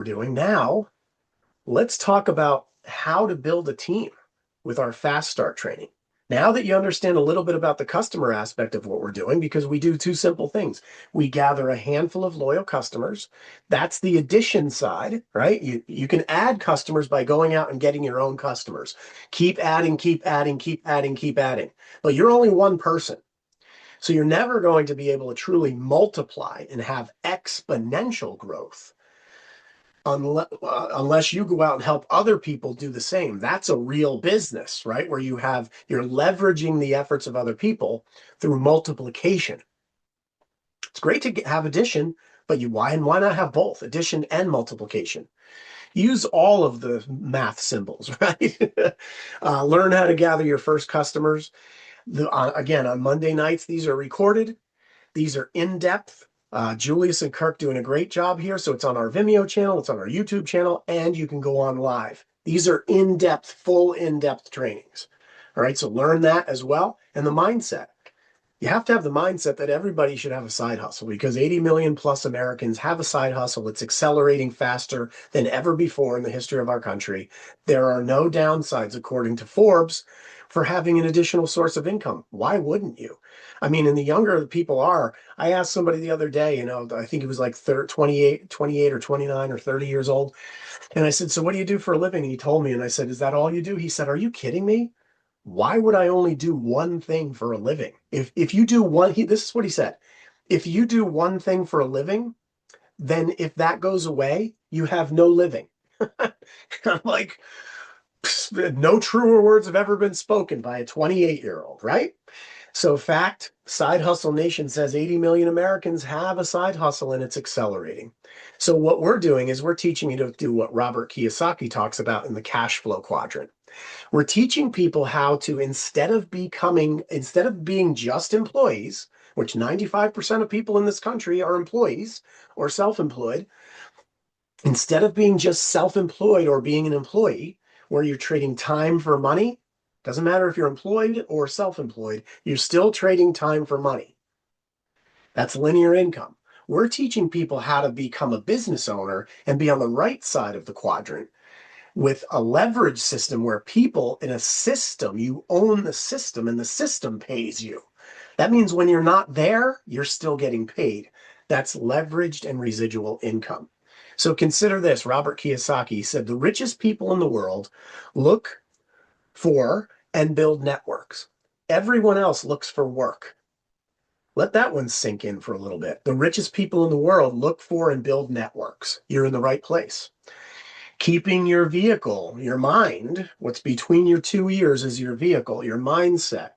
we're doing now. Let's talk about how to build a team with our fast start training. Now that you understand a little bit about the customer aspect of what we're doing, because we do two simple things. We gather a handful of loyal customers. That's the addition side, right? You can add customers by going out and getting your own customers. Keep adding, keep adding, keep adding, keep adding. But you're only one person. So you're never going to be able to truly multiply and have exponential growth unless you go out and help other people do the same. That's a real business, right? Where you're leveraging the efforts of other people through multiplication. It's great to have addition, but why not have both addition and multiplication? Use all of the math symbols, right? Learn how to gather your first customers. Again, on Monday nights, these are recorded. These are in-depth. Julius and Kirk doing a great job here. So it's on our Vimeo channel, it's on our YouTube channel, and you can go on live. These are in-depth, full in-depth trainings. All right, so learn that as well. And the mindset. You have to have the mindset that everybody should have a side hustle, because 80 million plus Americans have a side hustle. It's accelerating faster than ever before in the history of our country. There are no downsides, according to Forbes, for having an additional source of income. Why wouldn't you? I mean, and the younger the people are, I asked somebody the other day, I think he was like 28 or 29 or 30 years old. And I said, so what do you do for a living? And he told me, and I said, is that all you do? He said, are you kidding me? Why would I only do one thing for a living? If you do one, this is what he said. If you do one thing for a living, then if that goes away, you have no living. I'm like, no truer words have ever been spoken by a 28-year-old, right? So fact, Side Hustle Nation says 80 million Americans have a side hustle and it's accelerating. So what we're doing is we're teaching you to do what Robert Kiyosaki talks about in the cash flow quadrant. We're teaching people how to, instead of being just employees, which 95% of people in this country are employees or self-employed, instead of being just self-employed or being an employee, where you're trading time for money. Doesn't matter if you're employed or self-employed, you're still trading time for money. That's linear income. We're teaching people how to become a business owner and be on the right side of the quadrant with a leverage system where people in a system, you own the system and the system pays you. That means when you're not there, you're still getting paid. That's leveraged and residual income. So consider this. Robert Kiyosaki said the richest people in the world look for and build networks. Everyone else looks for work. Let that one sink in for a little bit. The richest people in the world look for and build networks. You're in the right place. Keeping your vehicle, your mind, what's between your two ears is your vehicle, your mindset.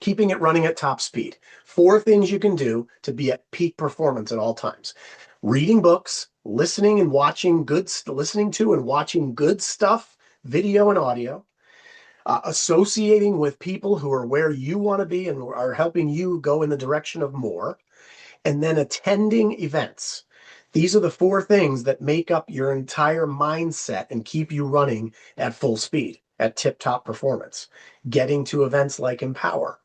Keeping it running at top speed. 4 things you can do to be at peak performance at all times. Reading books, listening to and watching good stuff, video and audio, associating with people who are where you want to be and are helping you go in the direction of more, and then attending events. These are the 4 things that make up your entire mindset and keep you running at full speed, at tip-top performance. Getting to events like Empower.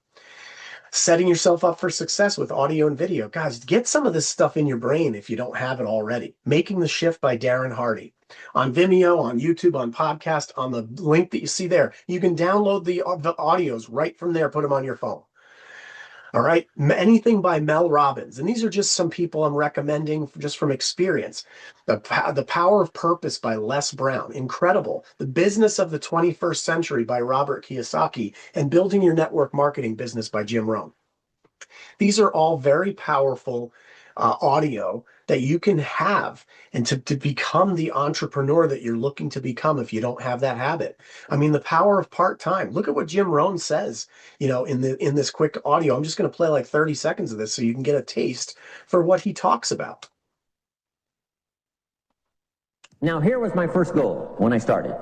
Setting yourself up for success with audio and video. Guys, get some of this stuff in your brain if you don't have it already. Making the Shift by Darren Hardy. On Vimeo, on YouTube, on podcast, on the link that you see there. You can download the audios right from there, put them on your phone. All right, anything by Mel Robbins. And these are just some people I'm recommending just from experience. The Power of Purpose by Les Brown. Incredible. The Business of the 21st Century by Robert Kiyosaki. And Building Your Network Marketing Business by Jim Rohn. These are all very powerful audio that you can have and to become the entrepreneur that you're looking to become if you don't have that habit. I mean, the power of part-time. Look at what Jim Rohn says, in this quick audio. I'm just going to play like 30 seconds of this so you can get a taste for what he talks about. Now, here was my first goal when I started,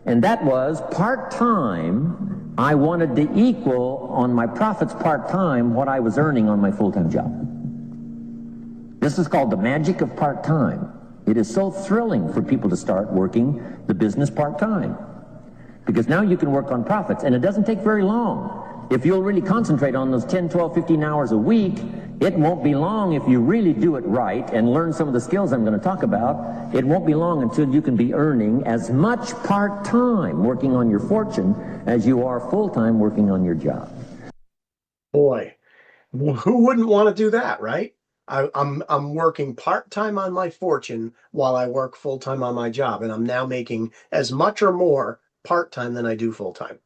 and that was part-time. I wanted to equal on my profits part-time what I was earning on my full-time job. This is called the magic of part-time. It is so thrilling for people to start working the business part-time, because now you can work on profits, and it doesn't take very long. If you'll really concentrate on those 10, 12, 15 hours a week, It won't be long if you really do it right and learn some of the skills I'm going to talk about. It won't be long until you can be earning as much part-time working on your fortune as you are full-time working on your job. Boy, who wouldn't want to do that, right? I'm working part-time on my fortune while I work full-time on my job, and I'm now making as much or more part-time than I do full-time.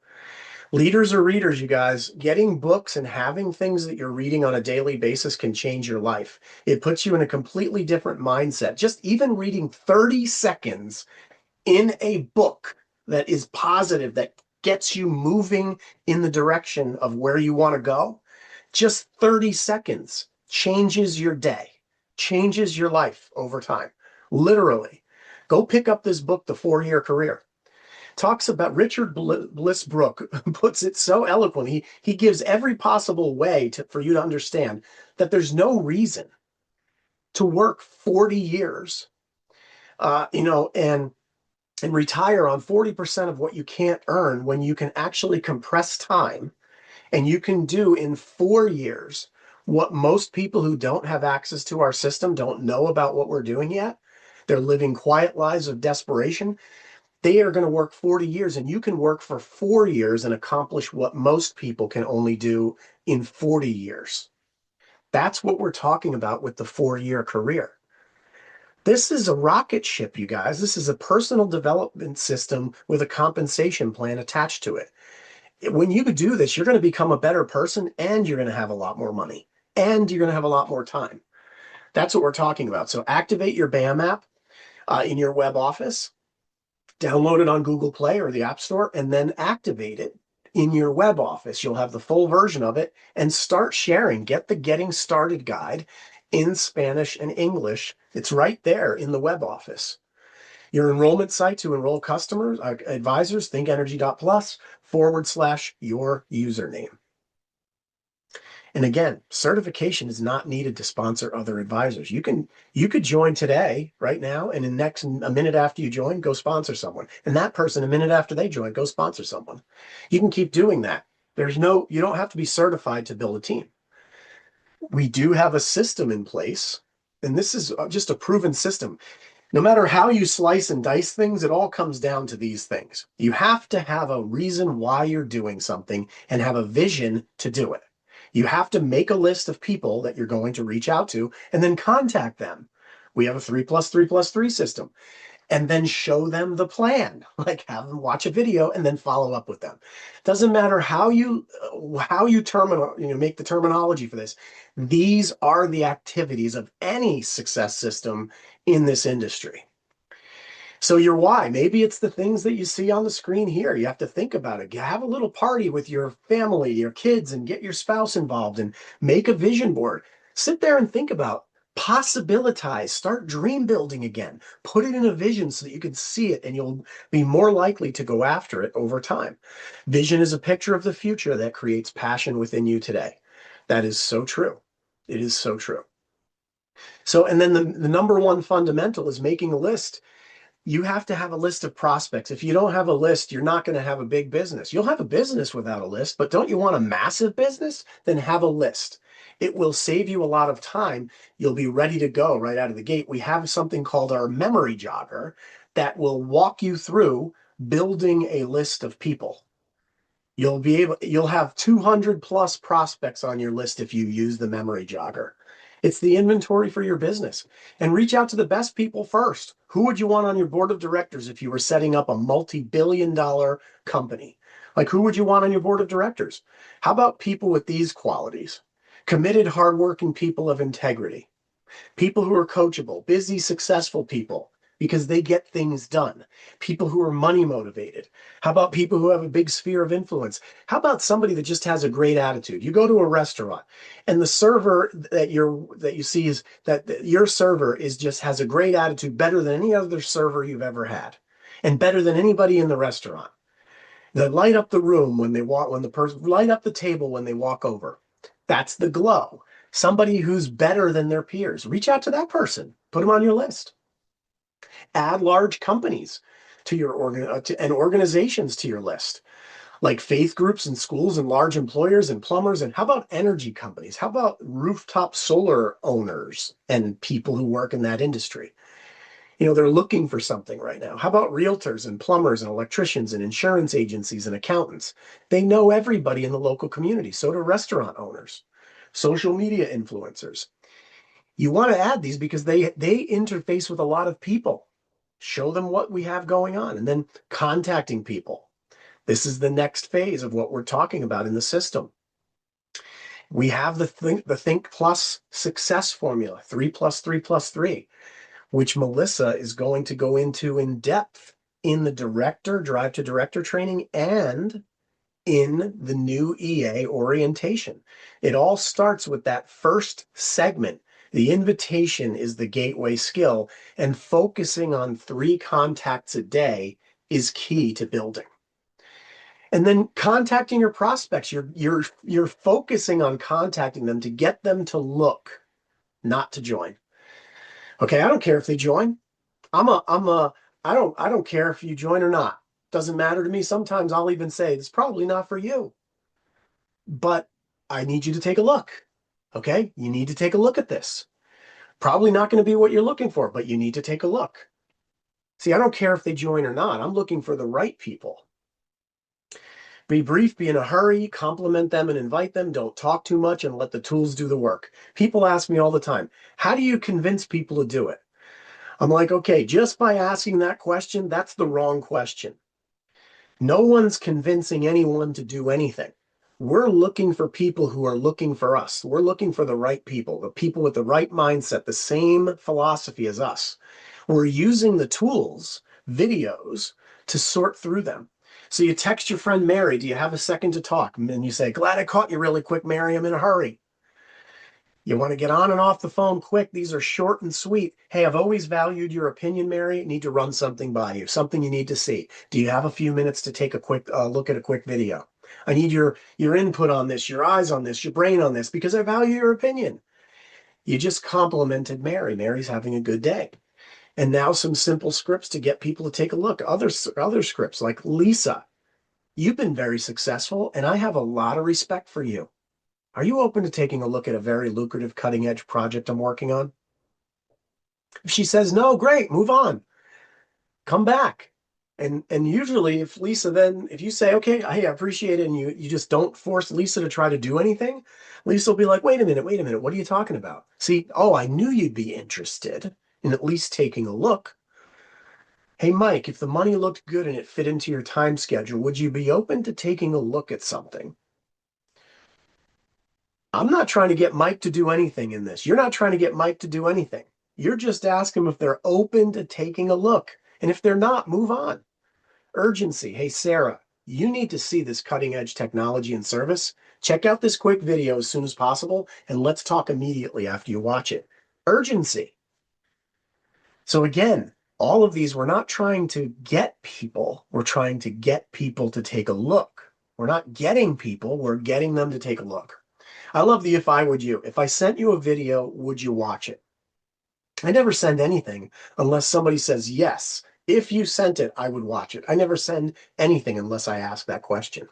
Leaders are readers, you guys. Getting books and having things that you're reading on a daily basis can change your life. It puts you in a completely different mindset. Just even reading 30 seconds in a book that is positive, that gets you moving in the direction of where you want to go, just 30 seconds changes your day, changes your life over time. Literally. Go pick up this book, The 4-Year Career. Talks about Richard Bliss Brooke puts it so eloquently. He gives every possible way for you to understand that there's no reason to work 40 years, and retire on 40% of what you can't earn when you can actually compress time and you can do in 4 years what most people who don't have access to our system don't know about what we're doing yet. They're living quiet lives of desperation. They are going to work 40 years, and you can work for 4 years and accomplish what most people can only do in 40 years. That's what we're talking about with the 4-year career. This is a rocket ship, you guys. This is a personal development system with a compensation plan attached to it. When you do this, you're going to become a better person, and you're going to have a lot more money, and you're going to have a lot more time. That's what we're talking about. So activate your BAM app in your web office. Download it on Google Play or the App Store, and then activate it in your web office. You'll have the full version of it, and start sharing. Get the Getting Started guide in Spanish and English. It's right there in the web office. Your enrollment site to enroll customers, advisors, thinkenergy.plus/your username. And again, certification is not needed to sponsor other advisors. You could join today, right now, and a minute after you join, go sponsor someone. And that person, a minute after they join, go sponsor someone. You can keep doing that. You don't have to be certified to build a team. We do have a system in place, and this is just a proven system. No matter how you slice and dice things, it all comes down to these things. You have to have a reason why you're doing something and have a vision to do it. You have to make a list of people that you're going to reach out to and then contact them. We have a 3+3+3 system. And then show them the plan, like have them watch a video and then follow up with them. Doesn't matter how you make the terminology for this. These are the activities of any success system in this industry. So your why, maybe it's the things that you see on the screen here. You have to think about it. Have a little party with your family, your kids, and get your spouse involved and make a vision board. Sit there and think about possibilitize, start dream building again. Put it in a vision so that you can see it and you'll be more likely to go after it over time. Vision is a picture of the future that creates passion within you today. That is so true. It is so true. So, and then the number one fundamental is making a list. You have to have a list of prospects. If you don't have a list, you're not going to have a big business. You'll have a business without a list, but don't you want a massive business? Then have a list. It will save you a lot of time. You'll be ready to go right out of the gate. We have something called our memory jogger that will walk you through building a list of people. You'll have 200 plus prospects on your list if you use the memory jogger. It's the inventory for your business. And reach out to the best people first. Who would you want on your board of directors if you were setting up a multi-billion-dollar company? Like, who would you want on your board of directors? How about people with these qualities? Committed, hardworking people of integrity. People who are coachable, busy, successful people because they get things done. People who are money motivated. How about people who have a big sphere of influence? How about somebody that just has a great attitude? You go to a restaurant and the server that you see is that your server has a great attitude, better than any other server you've ever had, and better than anybody in the restaurant. They light up the room light up the table when they walk over. That's the glow. Somebody who's better than their peers. Reach out to that person. Put them on your list. Add large companies to your and organizations to your list. like faith groups and schools and large employers and plumbers. And how about energy companies? How about rooftop solar owners and people who work in that industry? They're looking for something right now. How about realtors and plumbers and electricians and insurance agencies and accountants? They know everybody in the local community. So do restaurant owners, social media influencers. You want to add these because they interface with a lot of people. Show them what we have going on, and then contacting people. This is the next phase of what we're talking about in the system. We have the Think Plus success formula, 3 plus 3 plus 3, which Melissa is going to go into in depth in the Drive to Director training and in the new EA orientation. It all starts with that first segment. The invitation is the gateway skill, and focusing on 3 contacts a day is key to building. And then contacting your prospects, you're focusing on contacting them to get them to look, not to join. Okay, I don't care if they join. I don't care if you join or not. Doesn't matter to me. Sometimes I'll even say it's probably not for you, but I need you to take a look. Okay, you need to take a look at this. Probably not going to be what you're looking for, but you need to take a look. See, I don't care if they join or not. I'm looking for the right people. Be brief, be in a hurry, compliment them and invite them. Don't talk too much and let the tools do the work. People ask me all the time, how do you convince people to do it? I'm like, okay, just by asking that question, that's the wrong question. No one's convincing anyone to do anything. We're looking for people who are looking for us. We're looking for the right people, the people with the right mindset, the same philosophy as us. We're using the tools, videos, to sort through them. So you text your friend Mary, do you have a second to talk? And you say, glad I caught you really quick, Mary, I'm in a hurry. You want to get on and off the phone quick. These are short and sweet. Hey, I've always valued your opinion, Mary. I need to run something by you, something you need to see. Do you have a few minutes to take a quick look at a quick video? I need your input on this, your eyes on this, your brain on this, because I value your opinion. You just complimented Mary. Mary's having a good day. And now some simple scripts to get people to take a look. Other scripts like Lisa, you've been very successful, and I have a lot of respect for you. Are you open to taking a look at a very lucrative cutting edge project I'm working on? If she says no, great, move on. Come back. And usually if you say, okay, I appreciate it, and you just don't force Lisa to try to do anything, Lisa will be like, wait a minute, what are you talking about? See, oh, I knew you'd be interested in at least taking a look. Hey, Mike, if the money looked good and it fit into your time schedule, would you be open to taking a look at something? I'm not trying to get Mike to do anything in this. You're not trying to get Mike to do anything. You're just asking them if they're open to taking a look. And if they're not, move on. Urgency. Hey, Sarah, you need to see this cutting edge technology and service. Check out this quick video as soon as possible, and let's talk immediately after you watch it. Urgency. So again, all of these, we're not trying to get people. We're trying to get people to take a look. We're not getting people. We're getting them to take a look. I love the if I would you. If I sent you a video, would you watch it? I never send anything unless somebody says yes. If you sent it, I would watch it. I never send anything unless I ask that question.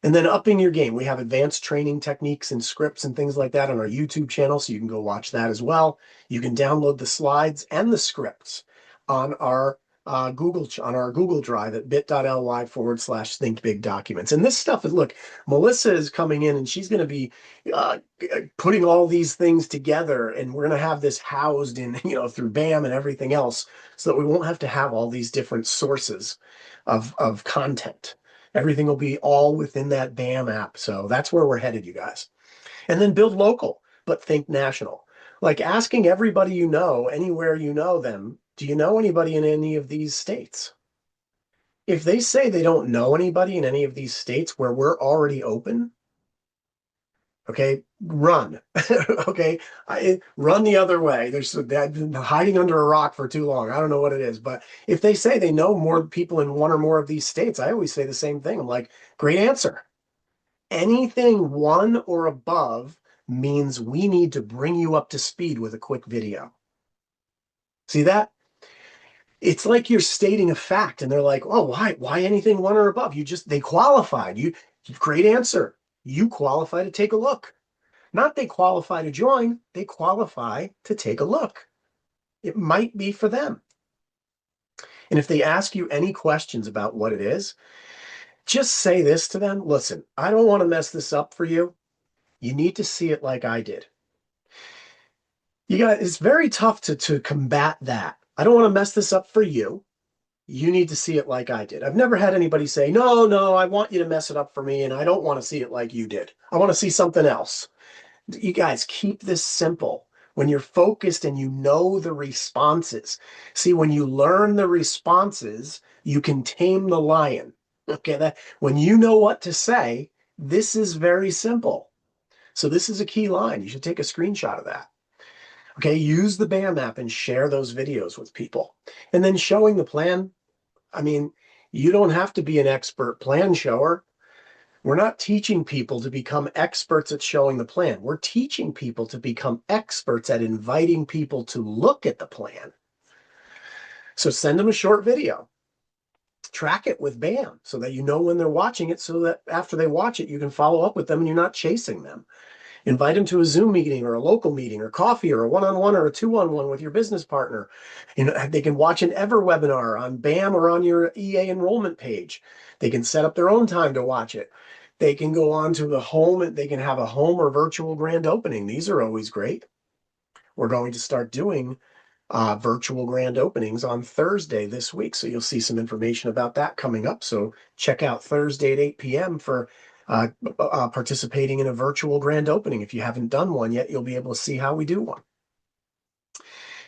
And then upping your game. We have advanced training techniques and scripts and things like that on our YouTube channel, so you can go watch that as well. You can download the slides and the scripts on our Google Drive at bit.ly/thinkbigdocuments. And this stuff is, look, Melissa is coming in and she's going to be putting all these things together, and we're going to have this housed in, through BAM and everything else, so that we won't have to have all these different sources of content. Everything will be all within that BAM app. So that's where we're headed, you guys. And then build local, but think national. Like asking everybody you know, anywhere you know them, do you know anybody in any of these states? If they say they don't know anybody in any of these states where we're already open, okay, run. Okay, run the other way. I've been hiding under a rock for too long. I don't know what it is, but if they say they know more people in one or more of these states, I always say the same thing. I'm like, great answer. Anything 1 or above means we need to bring you up to speed with a quick video. See that? It's like you're stating a fact and they're like, oh, why anything one or above? They qualified. Great answer. You qualify to take a look. Not they qualify to join, they qualify to take a look. It might be for them. And if they ask you any questions about what it is, just say this to them. Listen, I don't want to mess this up for you. You need to see it like I did. It's very tough to combat that. I don't want to mess this up for you. You need to see it like I did. I've never had anybody say, no, I want you to mess it up for me, and I don't want to see it like you did. I want to see something else. You guys, keep this simple. When you're focused and you know the responses. See, when you learn the responses, you can tame the lion. Okay, when you know what to say, this is very simple. So this is a key line. You should take a screenshot of that. Okay, use the BAM app and share those videos with people. And then showing the plan. I mean, you don't have to be an expert plan shower. We're not teaching people to become experts at showing the plan. We're teaching people to become experts at inviting people to look at the plan. So send them a short video. Track it with BAM so that you know when they're watching it, so that after they watch it, you can follow up with them and you're not chasing them. Invite them to a Zoom meeting or a local meeting or coffee or a one-on-one or a two-on-one with your business partner. They can watch an Ever webinar on BAM or on your EA enrollment page. They can set up their own time to watch it. They can go on to the home and they can have a home or virtual grand opening. These are always great. We're going to start doing virtual grand openings on Thursday this week. So you'll see some information about that coming up. So check out Thursday at 8 p.m. for participating in a virtual grand opening. If you haven't done one yet, you'll be able to see how we do one.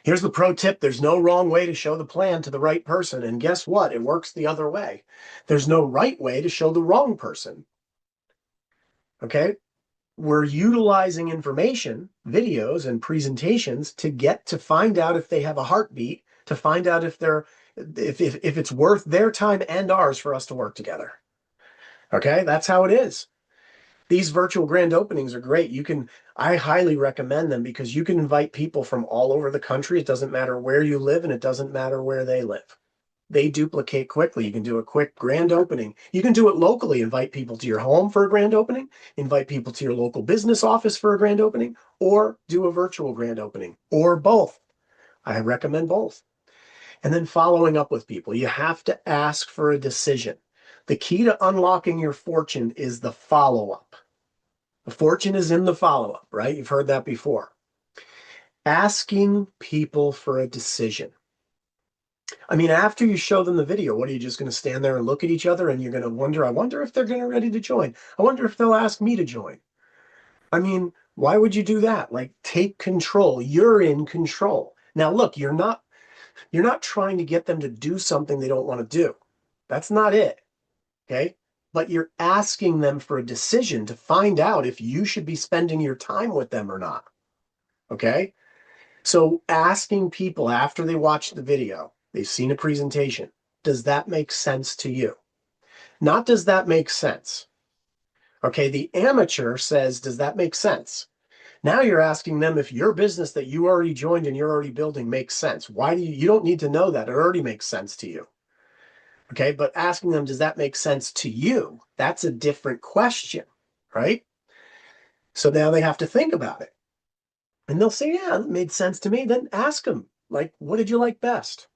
Here's the pro tip. There's no wrong way to show the plan to the right person. And guess what? It works the other way. There's no right way to show the wrong person. Okay? We're utilizing information, videos, and presentations to find out if they have a heartbeat, to find out if it's worth their time and ours for us to work together. Okay, that's how it is. These virtual grand openings are great. I highly recommend them because you can invite people from all over the country. It doesn't matter where you live and it doesn't matter where they live. They duplicate quickly. You can do a quick grand opening. You can do it locally. Invite people to your home for a grand opening, invite people to your local business office for a grand opening, or do a virtual grand opening, or both. I recommend both. And then following up with people. You have to ask for a decision. The key to unlocking your fortune is the follow-up. The fortune is in the follow-up, right? You've heard that before. Asking people for a decision. I mean, after you show them the video, what are you just going to stand there and look at each other and you're going to wonder, I wonder if they're ready to join. I wonder if they'll ask me to join. I mean, why would you do that? Like, take control. You're in control. Now, look, you're not trying to get them to do something they don't want to do. That's not it. Okay? But you're asking them for a decision to find out if you should be spending your time with them or not. Okay? So asking people after they watch the video, they've seen a presentation, does that make sense to you? Not does that make sense? Okay, the amateur says, does that make sense? Now you're asking them if your business that you already joined and you're already building makes sense. Why do you don't need to know that. It already makes sense to you. Okay, but asking them, does that make sense to you? That's a different question, right? So now they have to think about it. And they'll say, yeah, that made sense to me. Then ask them, like, what did you like best?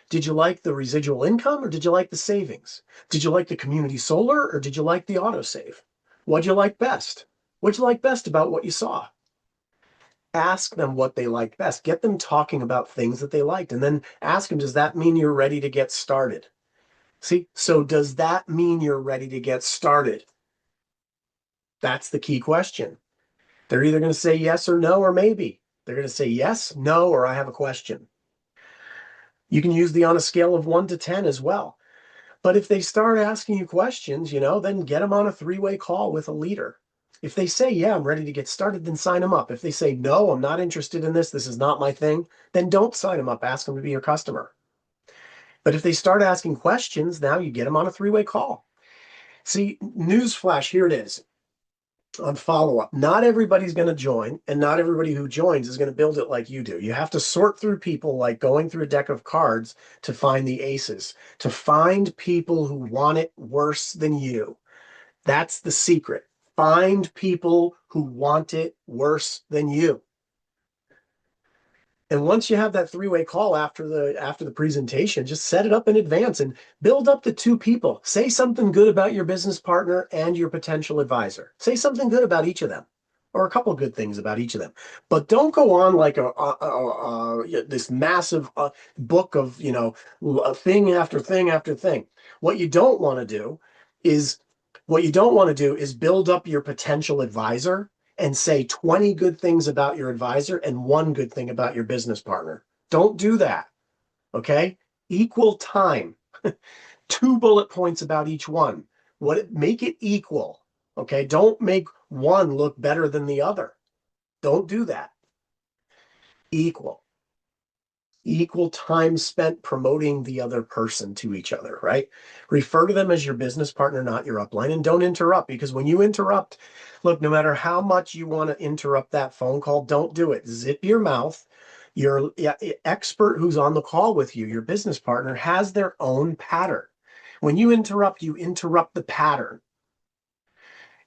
Did you like the residual income or did you like the savings? Did you like the community solar or did you like the autosave? What'd you like best? What'd you like best about what you saw? Ask them what they liked best. Get them talking about things that they liked. And then ask them, does that mean you're ready to get started? See, so does that mean you're ready to get started? That's the key question. They're either going to say yes or no, or maybe. They're going to say yes, no, or I have a question. You can use the on a scale of 1 to 10 as well. But if they start asking you questions, then get them on a 3-way call with a leader. If they say, yeah, I'm ready to get started, then sign them up. If they say, no, I'm not interested in this, this is not my thing, then don't sign them up. Ask them to be your customer. But if they start asking questions, now you get them on a 3-way call. See, newsflash, here it is. On follow-up, not everybody's going to join, and not everybody who joins is going to build it like you do. You have to sort through people like going through a deck of cards to find the aces, to find people who want it worse than you. That's the secret. Find people who want it worse than you. And once you have that three-way call after the presentation, just set it up in advance and build up to two people. Say something good about your business partner and your potential advisor. Say something good about each of them, or a couple of good things about each of them. But don't go on like this massive book of thing after thing after thing. What you don't want to do is what you don't want to do is build up your potential advisor and say 20 good things about your advisor and one good thing about your business partner. Don't do that. Okay. Equal time. Two bullet points about each one. Make it equal. Okay. Don't make one look better than the other. Don't do that. Equal. Equal time spent promoting the other person to each other, right? Refer to them as your business partner, not your upline, and don't interrupt, because when you interrupt, look, no matter how much you want to interrupt that phone call, don't do it. Zip your mouth. Your expert who's on the call with you, your business partner, has their own pattern. When you interrupt the pattern.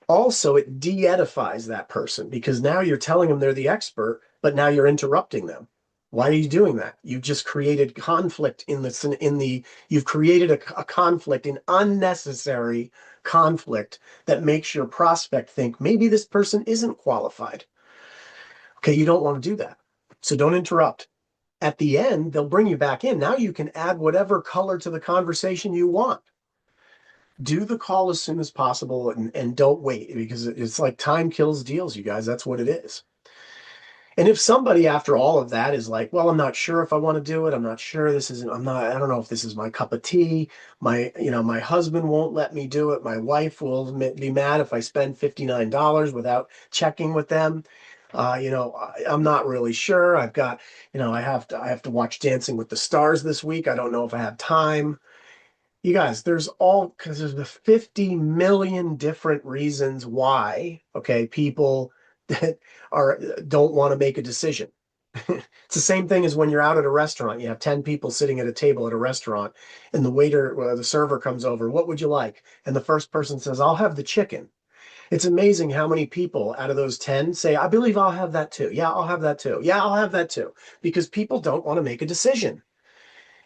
Also, it de-edifies that person because now you're telling them they're the expert, but now you're interrupting them. Why are you doing that? You've just created conflict you've created a conflict, an unnecessary conflict that makes your prospect think maybe this person isn't qualified. Okay, you don't want to do that. So don't interrupt. At the end, they'll bring you back in. Now you can add whatever color to the conversation you want. Do the call as soon as possible and don't wait, because it's like time kills deals, you guys. That's what it is. And if somebody after all of that is like, well, I'm not sure if I want to do it. I'm not sure I don't know if this is my cup of tea. My husband won't let me do it. My wife will be mad if I spend $59 without checking with them. I'm not really sure. I have to watch Dancing with the Stars this week. I don't know if I have time. You guys, because there's the 50 million different reasons why, okay, people that don't want to make a decision. It's the same thing as when you're out at a restaurant. You have 10 people sitting at a table at a restaurant, and the server comes over. What would you like? And the first person says, I'll have the chicken. It's amazing how many people out of those 10 say, I believe I'll have that too. Yeah, I'll have that too. Yeah, I'll have that too. Because people don't want to make a decision.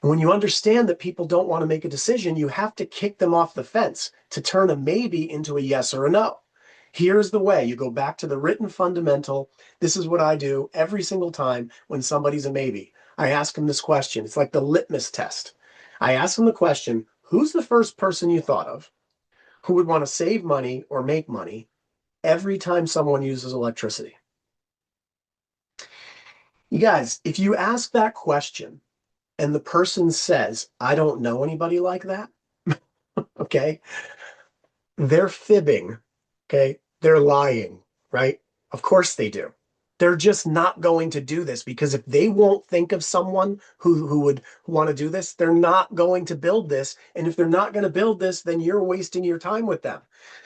And when you understand that people don't want to make a decision, you have to kick them off the fence to turn a maybe into a yes or a no. Here's the way. You go back to the written fundamental. This is what I do every single time when somebody's a maybe. I ask them this question. It's like the litmus test. I ask them the question, who's the first person you thought of who would want to save money or make money every time someone uses electricity? You guys, if you ask that question and the person says, I don't know anybody like that, okay, they're fibbing, okay, they're lying, right? Of course they do. They're just not going to do this, because if they won't think of someone who would want to do this, they're not going to build this. And if they're not going to build this, then you're wasting your time with them.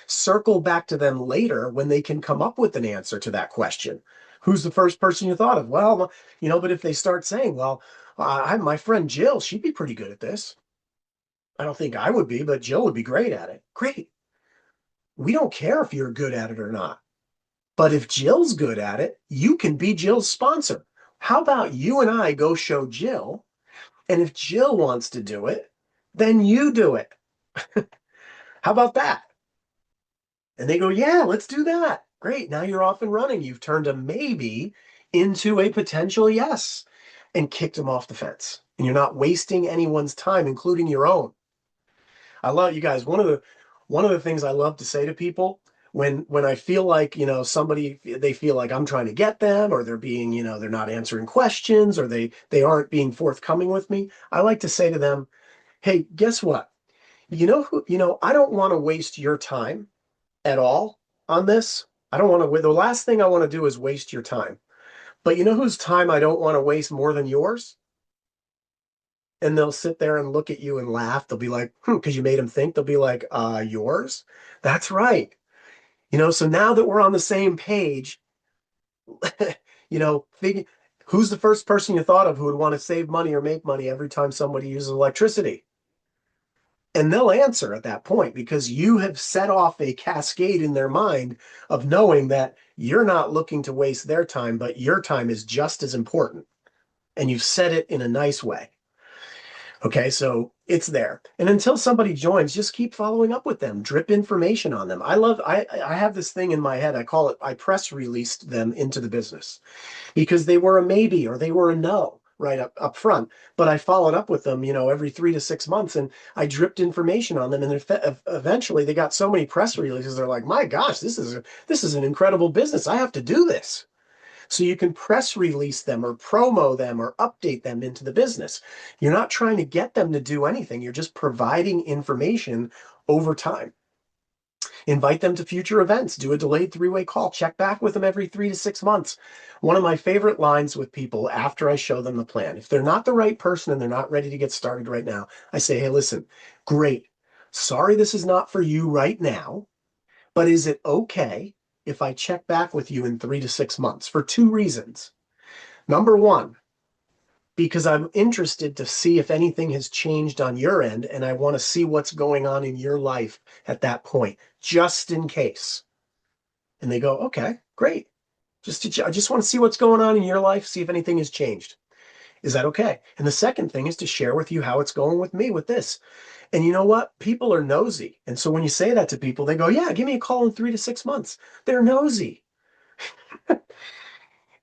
Circle back to them later when they can come up with an answer to that question. Who's the first person you thought of? Well, but if they start saying, well, my friend Jill, she'd be pretty good at this. I don't think I would be, but Jill would be great at it. Great. We don't care if you're good at it or not. But if Jill's good at it, you can be Jill's sponsor. How about you and I go show Jill? And if Jill wants to do it, then you do it. How about that? And they go, yeah, let's do that. Great. Now you're off and running. You've turned a maybe into a potential yes and kicked them off the fence. And you're not wasting anyone's time, including your own. I love you guys. One of the things I love to say to people when I feel like, they feel like I'm trying to get them, or they're being, they're not answering questions, or they aren't being forthcoming with me. I like to say to them, hey, guess what? I don't want to waste your time at all on this. I don't want to, the last thing I want to do is waste your time. But you know whose time I don't want to waste more than yours? And they'll sit there and look at you and laugh. They'll be like, because you made them think. They'll be like, yours? That's right. So now that we're on the same page, figure who's the first person you thought of who would want to save money or make money every time somebody uses electricity? And they'll answer at that point because you have set off a cascade in their mind of knowing that you're not looking to waste their time, but your time is just as important. And you've said it in a nice way. Okay, so it's there. And until somebody joins, just keep following up with them, drip information on them. I have this thing in my head. I call it, I press released them into the business because they were a maybe or they were a no right up front. But I followed up with them, every 3 to 6 months, and I dripped information on them. And eventually they got so many press releases. They're like, my gosh, this is an incredible business. I have to do this. So you can press release them or promo them or update them into the business. You're not trying to get them to do anything. You're just providing information over time. Invite them to future events. Do a delayed three-way call. Check back with them every 3 to 6 months. One of my favorite lines with people after I show them the plan, if they're not the right person and they're not ready to get started right now, I say, hey, listen, great. Sorry this is not for you right now, but is it okay if I check back with you in 3 to 6 months for two reasons? Number one, because I'm interested to see if anything has changed on your end, and I want to see what's going on in your life at that point, just in case. And they go, okay, great. I just want to see what's going on in your life, see if anything has changed. Is that okay? And the second thing is to share with you how it's going with me with this. And you know what? People are nosy. And so when you say that to people, they go, yeah, give me a call in 3 to 6 months. They're nosy.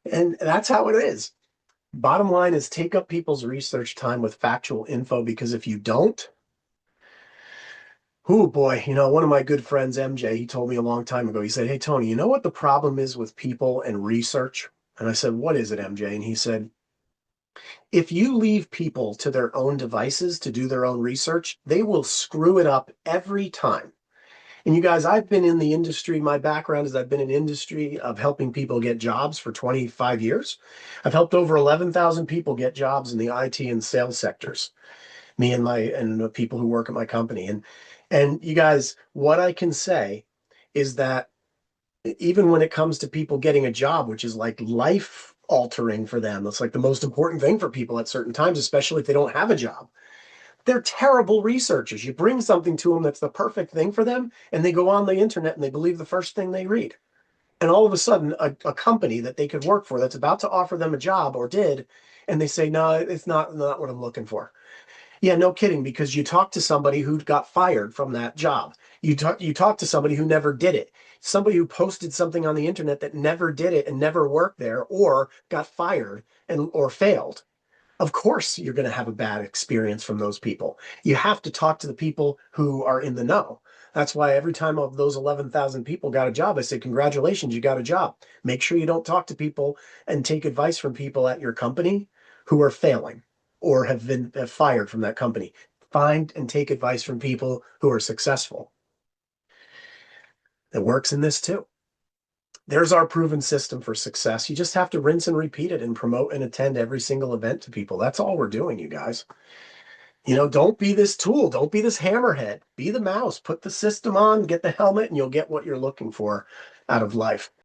And that's how it is. Bottom line is take up people's research time with factual info because if you don't, oh boy, one of my good friends, MJ, he told me a long time ago, he said, hey, Tony, you know what the problem is with people and research? And I said, what is it, MJ? And he said, if you leave people to their own devices to do their own research, they will screw it up every time. And you guys, I've been in the industry. My background is I've been in industry of helping people get jobs for 25 years. I've helped over 11,000 people get jobs in the IT and sales sectors. Me and the people who work at my company. And you guys, what I can say is that even when it comes to people getting a job, which is like life altering for them, it's like the most important thing for people at certain times, especially if they don't have a job. They're terrible researchers. You bring something to them that's the perfect thing for them, and they go on the internet and they believe the first thing they read. And all of a sudden, a company that they could work for that's about to offer them a job or did, and they say, no, it's not what I'm looking for. Yeah, no kidding, because you talk to somebody who got fired from that job. You talk to somebody who never did it. Somebody who posted something on the internet that never did it and never worked there or got fired and or failed. Of course, you're going to have a bad experience from those people. You have to talk to the people who are in the know. That's why every time of those 11,000 people got a job, I say, congratulations, you got a job. Make sure you don't talk to people and take advice from people at your company who are failing or have fired from that company. Find and take advice from people who are successful. It works in this too. There's our proven system for success. You just have to rinse and repeat it and promote and attend every single event to people. That's all we're doing, you guys. Don't be this tool. Don't be this hammerhead. Be the mouse. Put the system on, get the helmet, and you'll get what you're looking for out of life.